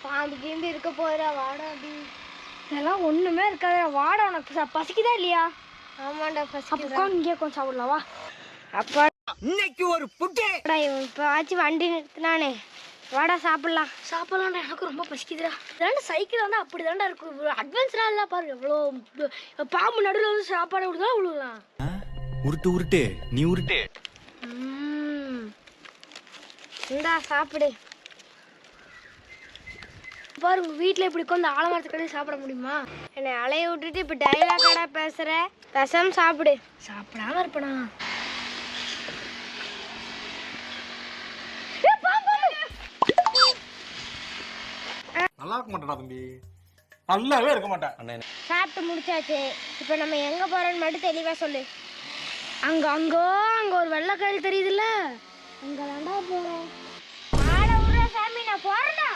பாம்பு கீம்பு இருக்க போறா வாடா அப்படி. இதெல்லாம் ஒண்ணுமே இருக்காது. வாடா உனக்கு பசிக்குதா இல்லையா? ஆமாண்டா பசிக்குது. அப்போ இங்கே கொஞ்சம் சாப்பிடலாம் வா. அப்பா இன்னைக்கு ஒரு புட்டு. இப்போ ஆச்சு வண்டி நிறுத்தினானே, வாடா சாப்பிடலாம். சாப்பிடலாம்டா, எனக்கு ரொம்ப பசிக்குதுடா. இதாண்டா சைக்கிள் வந்து அப்படி தாண்டா இருக்கும். அட்வான்ஸ்டாக இல்லை பாரு, எவ்வளோ பாம்பு நடுவில் வந்து சாப்பாடு விடுதா விழுலாம். உருட்டு உருட்டு நீ உருட்டு. இந்தா சாப்பிடு. பாரு உங்க வீட்டில் இப்படி உட்காந்து ஆலமரத்து கடையில் சாப்பிட முடியுமா? என்னை அலைய விட்டுட்டு இப்போ டைலாக்கடா பேசுற. ரசம் சாப்பிடு. சாப்பிடாம இருப்பேனா? நல்லா இருக்க மாட்டேடா தம்பி, நல்லாவே இருக்க மாட்டேன். சாப்பிட்டு முடிச்சாச்சு. இப்போ நம்ம எங்க போறோம்னு மட்டும் தெளிவா சொல்லு. அங்க ஒரு வெள்ளைக்காரி தெரியுதுல்ல, அங்க தாண்டா போறோம். ஆள விடுற சாமி, நான் போறேன்டா.